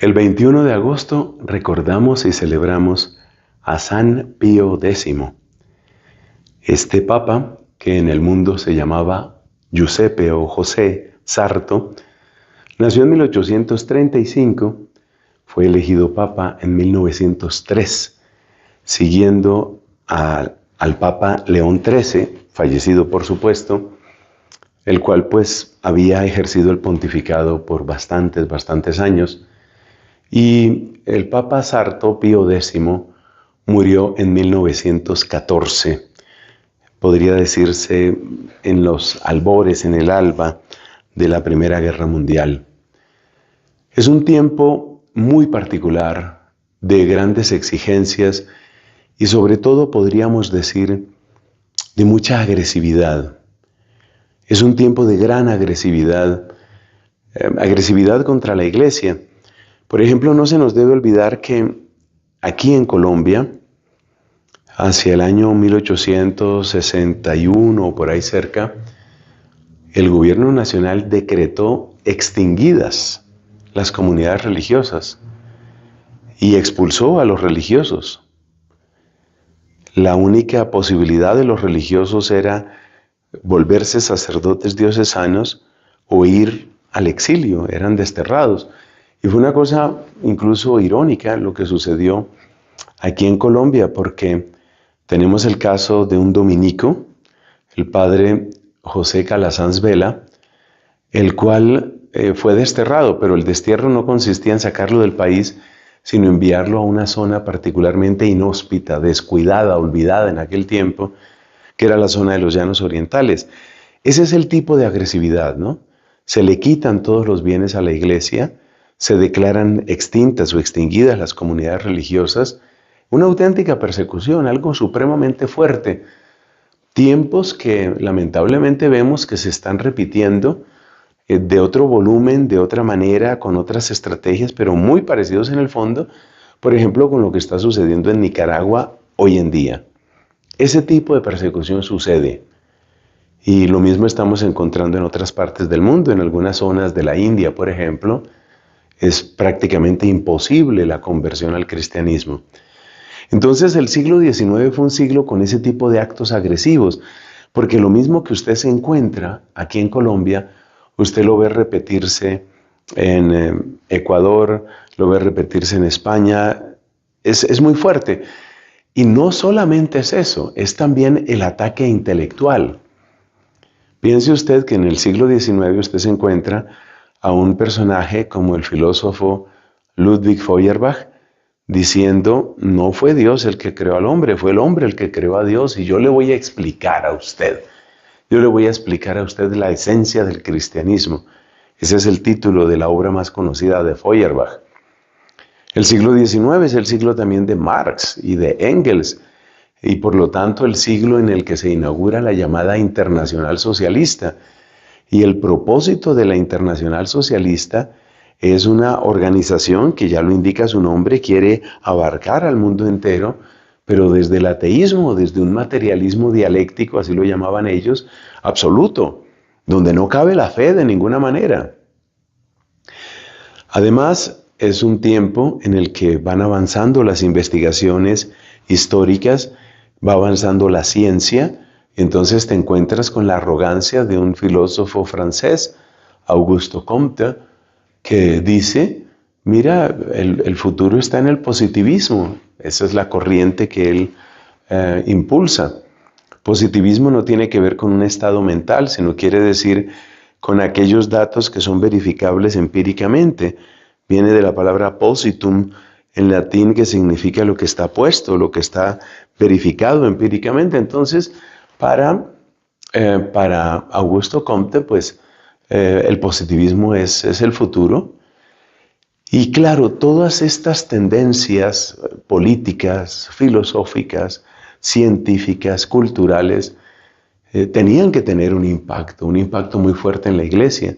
El 21 de agosto recordamos y celebramos a San Pío X. Este papa, que en el mundo se llamaba Giuseppe o José Sarto, nació en 1835, fue elegido papa en 1903, siguiendo al Papa León XIII, fallecido por supuesto, el cual pues había ejercido el pontificado por bastantes años. Y el Papa Sarto, Pío X, murió en 1914, podría decirse en los albores, en el alba de la Primera Guerra Mundial. Es un tiempo muy particular, de grandes exigencias y sobre todo podríamos decir de mucha agresividad. Es un tiempo de gran agresividad, agresividad contra la Iglesia. Por ejemplo, no se nos debe olvidar que aquí en Colombia, hacia el año 1861 o por ahí cerca, el gobierno nacional decretó extinguidas las comunidades religiosas y expulsó a los religiosos. La única posibilidad de los religiosos era volverse sacerdotes diocesanos o ir al exilio, eran desterrados. Y fue una cosa incluso irónica lo que sucedió aquí en Colombia, porque tenemos el caso de un dominico, el padre José Calasanz Vela, el cual fue desterrado, pero el destierro no consistía en sacarlo del país, sino enviarlo a una zona particularmente inhóspita, descuidada, olvidada en aquel tiempo, que era la zona de los Llanos Orientales. Ese es el tipo de agresividad, ¿no? Se le quitan todos los bienes a la Iglesia, se declaran extintas o extinguidas las comunidades religiosas, una auténtica persecución, algo supremamente fuerte. Tiempos que lamentablemente vemos que se están repitiendo de otro volumen, de otra manera, con otras estrategias, pero muy parecidos en el fondo, por ejemplo, con lo que está sucediendo en Nicaragua hoy en día. Ese tipo de persecución sucede. Y lo mismo estamos encontrando en otras partes del mundo, en algunas zonas de la India, por ejemplo, es prácticamente imposible la conversión al cristianismo. Entonces el siglo XIX fue un siglo con ese tipo de actos agresivos, porque lo mismo que usted se encuentra aquí en Colombia, usted lo ve repetirse en Ecuador, lo ve repetirse en España, es muy fuerte. Y no solamente es eso, es también el ataque intelectual. Piense usted que en el siglo XIX usted se encuentra a un personaje como el filósofo Ludwig Feuerbach diciendo, no fue Dios el que creó al hombre, fue el hombre el que creó a Dios y yo le voy a explicar a usted. Yo le voy a explicar a usted la esencia del cristianismo. Ese es el título de la obra más conocida de Feuerbach. El siglo XIX es el siglo también de Marx y de Engels, y por lo tanto el siglo en el que se inaugura la llamada Internacional Socialista. Y el propósito de la Internacional Socialista es una organización que, ya lo indica su nombre, quiere abarcar al mundo entero, pero desde el ateísmo, desde un materialismo dialéctico, así lo llamaban ellos, absoluto, donde no cabe la fe de ninguna manera. Además, es un tiempo en el que van avanzando las investigaciones históricas, va avanzando la ciencia, entonces te encuentras con la arrogancia de un filósofo francés, Auguste Comte, que dice, mira, el futuro está en el positivismo. Esa es la corriente que él impulsa. Positivismo no tiene que ver con un estado mental, sino quiere decir con aquellos datos que son verificables empíricamente. Viene de la palabra positum en latín, que significa lo que está puesto, lo que está verificado empíricamente. Entonces, para Auguste Comte, pues el positivismo es el futuro. Y claro, todas estas tendencias políticas, filosóficas, científicas, culturales, tenían que tener un impacto muy fuerte en la Iglesia.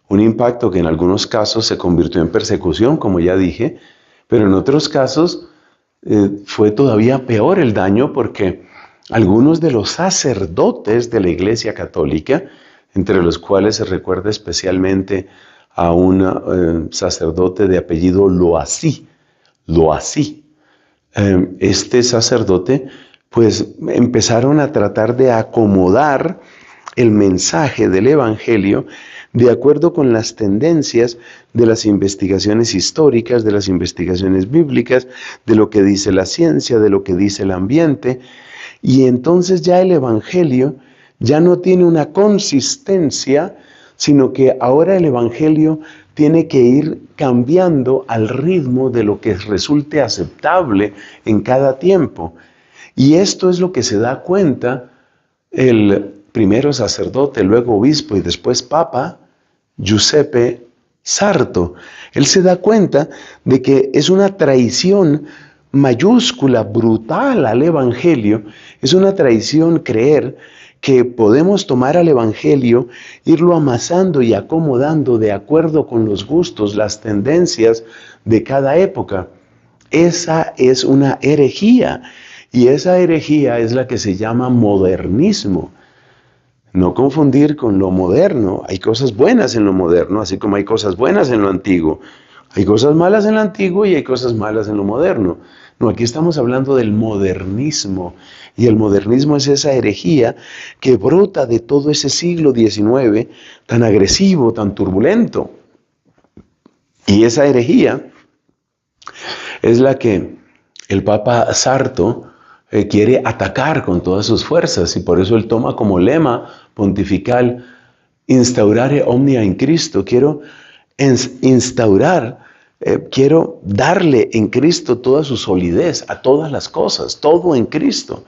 Un impacto que en algunos casos se convirtió en persecución, como ya dije, pero en otros casos fue todavía peor el daño, porque algunos de los sacerdotes de la Iglesia Católica, entre los cuales se recuerda especialmente a un sacerdote de apellido Loasí. Este sacerdote, pues empezaron a tratar de acomodar el mensaje del Evangelio de acuerdo con las tendencias de las investigaciones históricas, de las investigaciones bíblicas, de lo que dice la ciencia, de lo que dice el ambiente. Y entonces ya el Evangelio ya no tiene una consistencia, sino que ahora el Evangelio tiene que ir cambiando al ritmo de lo que resulte aceptable en cada tiempo. Y esto es lo que se da cuenta el primero sacerdote, luego obispo y después papa, Giuseppe Sarto. Él se da cuenta de que es una traición mayúscula, brutal al Evangelio. Es una traición creer que podemos tomar al Evangelio, irlo amasando y acomodando de acuerdo con los gustos, las tendencias de cada época. Esa es una herejía, y esa herejía es la que se llama modernismo. No confundir con lo moderno. Hay cosas buenas en lo moderno, así como hay cosas buenas en lo antiguo. Hay cosas malas en lo antiguo y hay cosas malas en lo moderno. No, aquí estamos hablando del modernismo. Y el modernismo es esa herejía que brota de todo ese siglo XIX tan agresivo, tan turbulento. Y esa herejía es la que el Papa Sarto quiere atacar con todas sus fuerzas, y por eso él toma como lema pontifical instaurare omnia in Cristo. Quiero instaurar, quiero darle en Cristo toda su solidez a todas las cosas, todo en Cristo.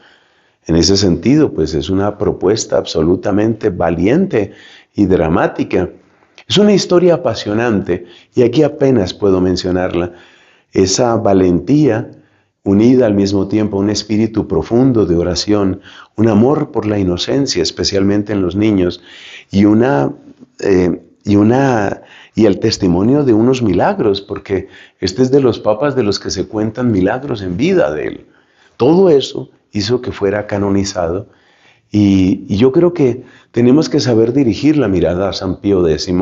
En ese sentido, pues es una propuesta absolutamente valiente y dramática. Es una historia apasionante, y aquí apenas puedo mencionarla. Esa valentía unida al mismo tiempo a un espíritu profundo de oración, un amor por la inocencia, especialmente en los niños, y el testimonio de unos milagros, porque este es de los papas de los que se cuentan milagros en vida de él. Todo eso hizo que fuera canonizado, y yo creo que tenemos que saber dirigir la mirada a San Pío X,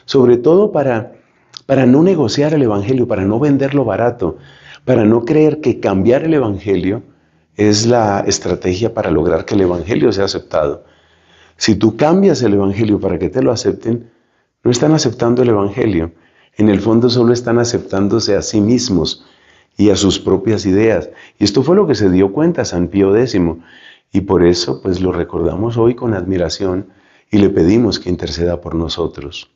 sobre todo para no negociar el Evangelio, para no venderlo barato, para no creer que cambiar el Evangelio es la estrategia para lograr que el Evangelio sea aceptado. Si tú cambias el Evangelio para que te lo acepten, no están aceptando el Evangelio. En el fondo solo están aceptándose a sí mismos y a sus propias ideas. Y esto fue lo que se dio cuenta San Pío X. Y por eso pues lo recordamos hoy con admiración y le pedimos que interceda por nosotros.